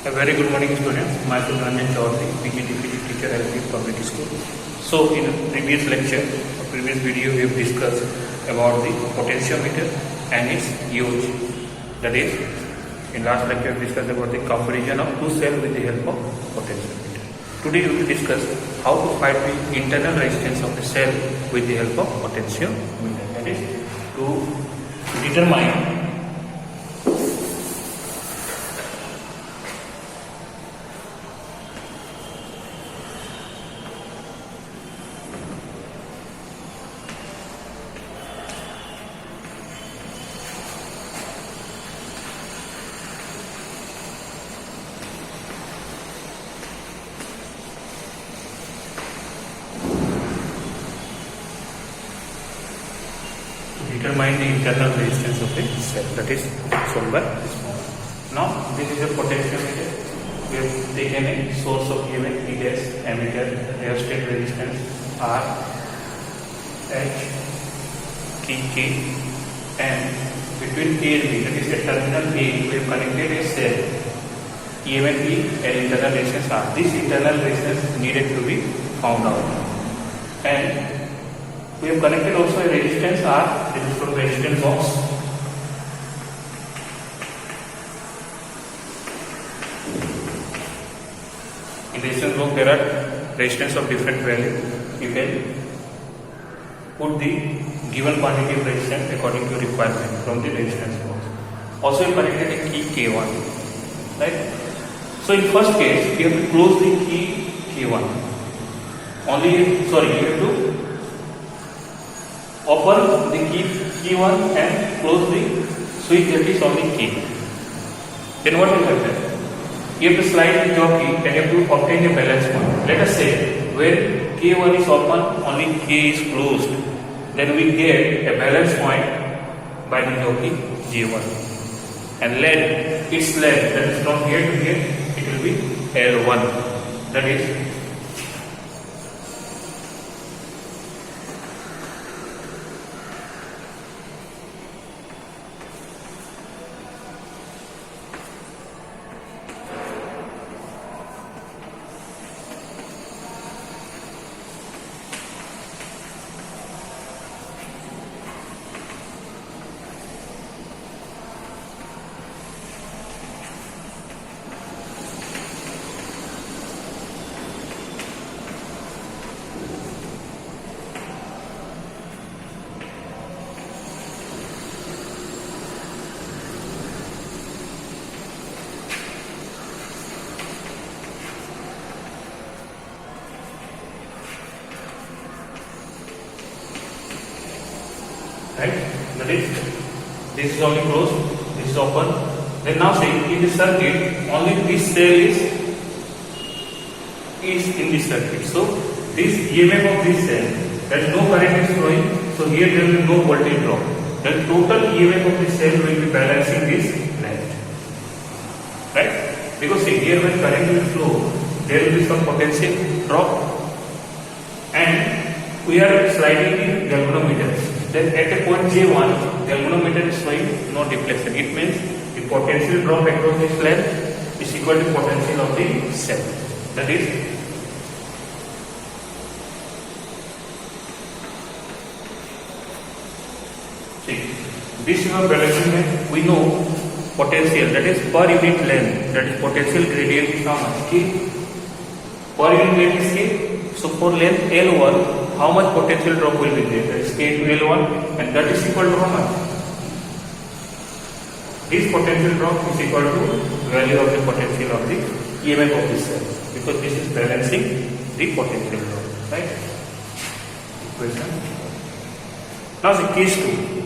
A very good morning, students. Myself Ranjan Chaudhary, PG Deputy Teacher at the Public School. So, in previous lecture, or previous video, we have discussed about the potentiometer and its use. That is, in last lecture, we discussed about the comparison of two cells with the help of potentiometer. Today, we will discuss how to find the internal resistance of the cell with the help of potentiometer. That is, to determine determine the internal resistance of the cell, that is shown by this model. Now this is a potentiometer. We have taken a source of EMF, E dash, ammeter, rheostat resistance R, H, key K, and between A and B, that is a terminal A, we have connected a cell EMF E and internal resistance R. This internal resistance needed to be found out, and we have connected also a resistance R. This is from resistance box. In resistance box there are resistance of different value. You can put the given quantity of resistance according to requirement from the resistance box. Also we connected a key K1. Right? So in first case you have to close the key K1. You have to open the key 1 and close the switch that is on the key. Then what will happen? You have to slide the jockey and you have to obtain a balance point. Let us say when K1 is open, only K is closed. Then we get a balance point by the jockey J1. And its length, that is from here to here, it will be L1. That is right? That is, this is only closed, this is open. Then now see, in the circuit, only this cell is in the circuit. So this EMF of this cell, there is no current is flowing, so here there will be no voltage drop. Then total EMF of this cell will be balancing this length. Right? Because see, here when current will flow, there will be some potential drop, and we are sliding the galvanometer. Then at a point J1, the galvanometer is showing no deflection. It means the potential drop across this length is equal to potential of the cell. That is, see, this is our balancing length. We know potential, that is per unit length, that is potential gradient is how much? K. Per unit length is K. So for length L1, how much potential drop will be there? That is K into L1, and that is equal to how much? This potential drop is equal to value of the potential of the EMF of this cell, because this is balancing the potential drop, right? Equation. Now the case 2.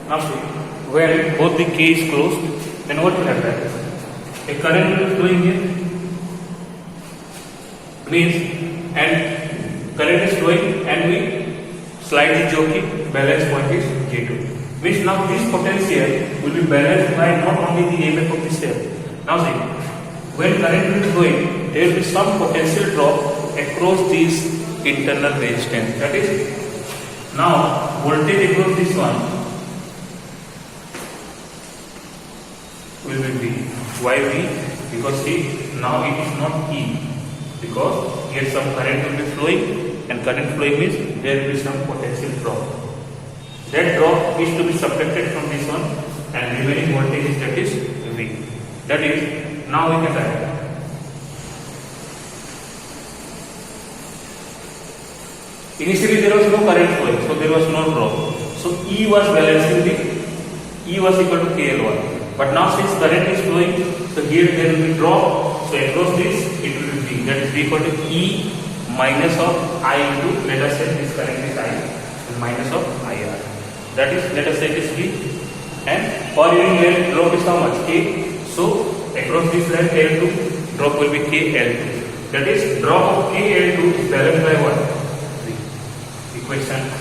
Now see, when both the key is closed, then what will happen? A current will be flowing here, means, and current is flowing, and we slide the jockey, balance point is J2. Means now this potential will be balanced by not only the EMF of the cell. Now see, when current will be flowing, there will be some potential drop across this internal resistance. That is, now voltage across this one will be V. Why V? Because see, now it is not E. Because here some current will be flowing, and current flowing means there will be some potential drop. That drop is to be subtracted from this one, and remaining voltage is that is V. That is, now we can write. Initially there was no current flowing, so there was no drop. So E was balancing the E was equal to KL1. But now since current is flowing, so here there will be drop. So across this it will be V. That is equal to E minus of I into, let us say this current is I, and minus of IR. That is, let us say it is V. And for unit length drop is how much? K. So across this line L2, drop will be KL2. That is, drop of KL2 is balanced by what? Equation.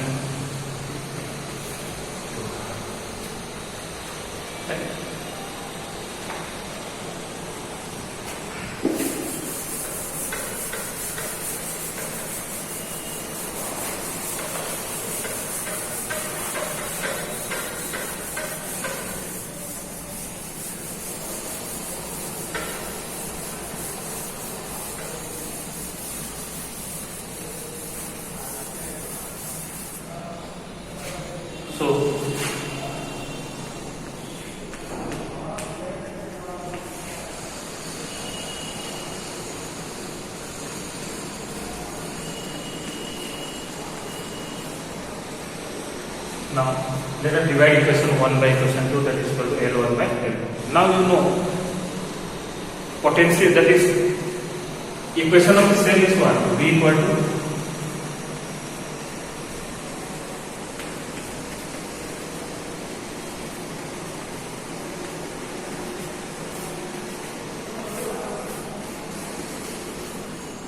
So now let us divide equation 1 by equation 2, that is equal to L1 by L2. Now you know potential, that is equation of the cell is what? V equal to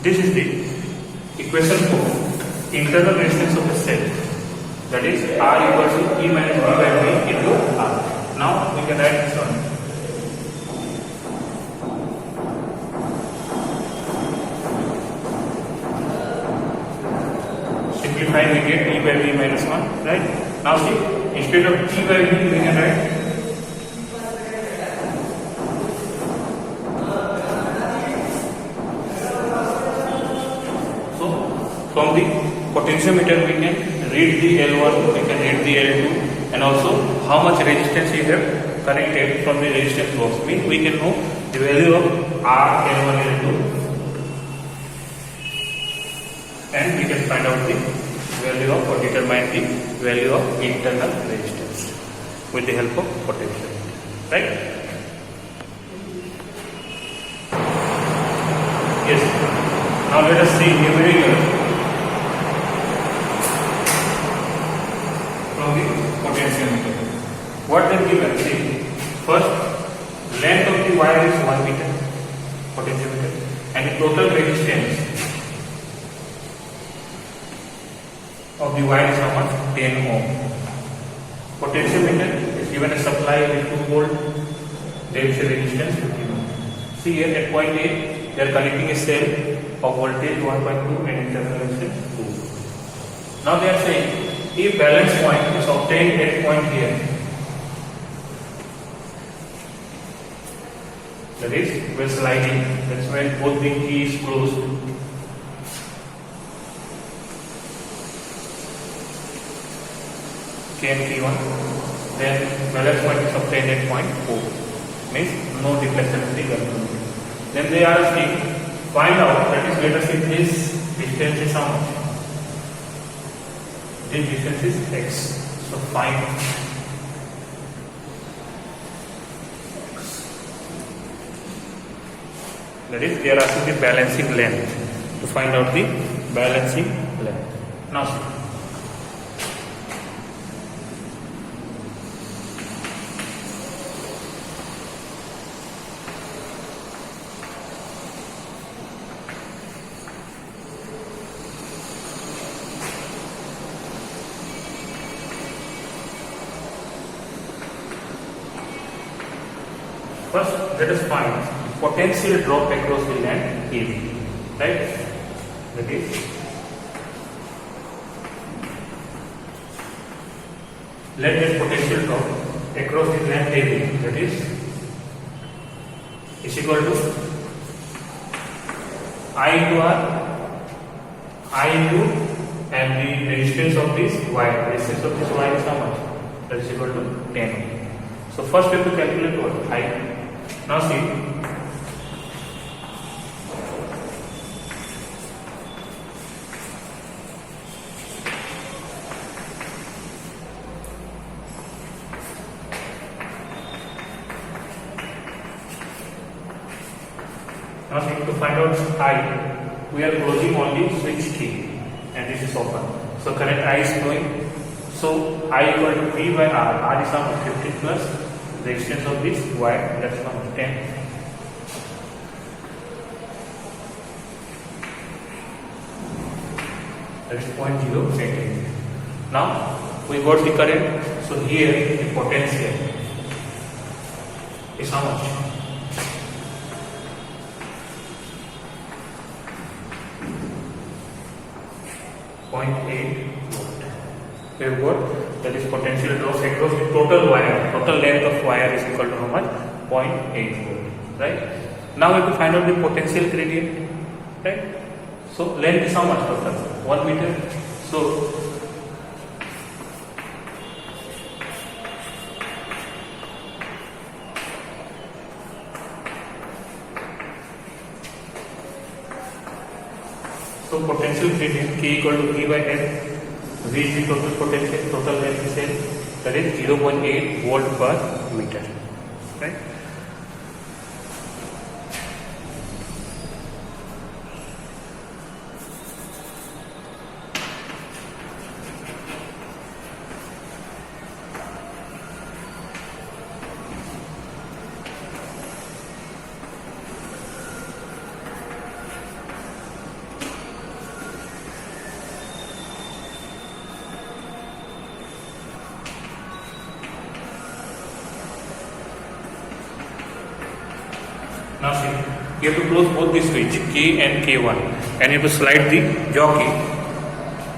this is the equation for internal resistance of the cell. That is R equals to E minus V by V into R. Now we can write this one. Simplify, we get E by V minus 1, right? Now see, instead of E by V, we can write from the potentiometer we can read the L1, we can read the L2, and also how much resistance we have connected from the resistance box. Means we can know the value of R, L1, L2, and we can find out the value of or determine the value of internal resistance with the help of potentiometer. Right? Yes. Now let us see numerical. What they given? See, first length of the wire is 1 meter, potentiometer, and the total resistance of the wire is how much? 10 ohm. Potentiometer is given a supply with 2 volt. There is a resistance 50 ohm. See here at point A, they are connecting a cell of voltage 1.2 and internal resistance 2. Now they are saying if balance point is obtained at point here, that is, when sliding, that's when both the key is closed. K and T1, then balance point is obtained at point O, means no deflection in the galvanometer. Then they are asking, find out, that is, let us say this distance is how much? This distance is x. So find x. That is, they are asking the balancing length. To find out the balancing length. Now see. let us find potential drop across the land AB, right? That is, let the potential drop across the land AB, that is equal to I into R, I into, and the resistance of this wire. Resistance of this wire is how much? That is equal to 10. So first we have to calculate what? I. Now see, to find out I, we are closing only switch key and this is open. So current I is flowing. So I equal to V by R. R is how much? 15 plus the resistance of this wire, that's how much? 10. That is 0.0 centimeter. Now we got the current. So here the potential is how much? 0.8 volt. We have got that is potential drop across the total wire. Total length of wire is equal to how much? 0.8 volt. Right? Now we have to find out the potential gradient. Right? So length is how much total? 1 meter. So potential gradient K equal to V by L. V is the total potential, total length is L, that is 0.8 volt per meter. Right? Now see, you have to close both the switch K and K1 and you have to slide the jockey.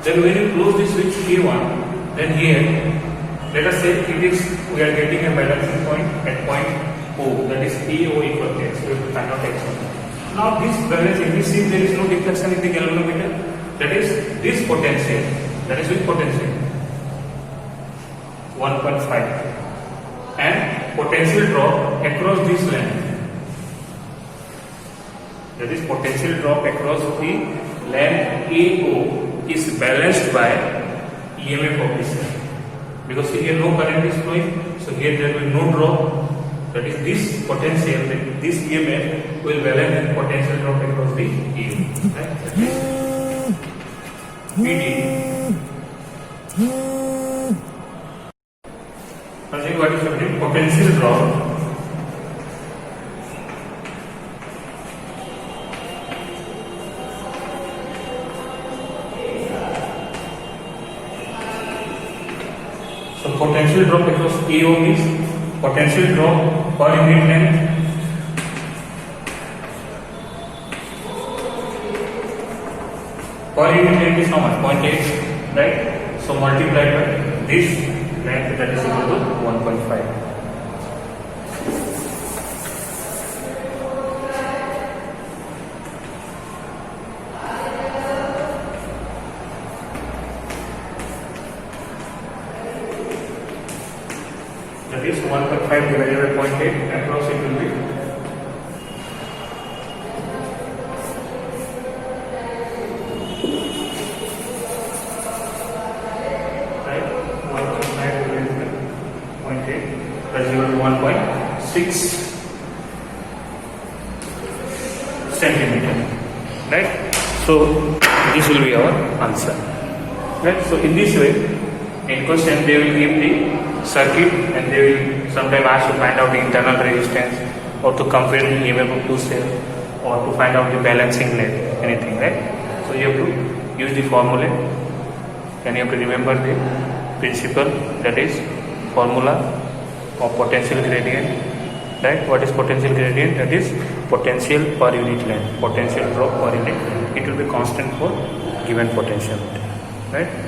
Then when you close the switch K1, then here let us say it is, we are getting a balancing point at point O, that is PO equal to X. We have to find out X1. Now this balancing, we see there is no deflection in the galvanometer, that is this potential, that is which potential? 1.5, and potential drop across this length. That is potential drop across the length AO is balanced by EMF of this length. Because here no current is flowing, so here there will be no drop. That is this potential, this EMF will balance the potential drop across the AO. Right? That is PD. Now see what is happening? Potential drop. So potential drop across AO is potential drop per unit length is how much? 0.8, right? So multiplied by this length, that is equal to 1.5. That is 1.5 divided by 0.8, across it will be right, 1.5 divided by 0.8, that is equal to 1.6 centimeter. Right? So this will be our answer. Right? So in this way, in question they will give the circuit and they will sometimes ask to find out the internal resistance or to compare the EMF of two cells or to find out the balancing length, anything, right? So you have to use the formula and you have to remember the principle, that is formula of potential gradient right? What is potential gradient? That is potential per unit length, potential drop per unit. It will be constant for given potential, right?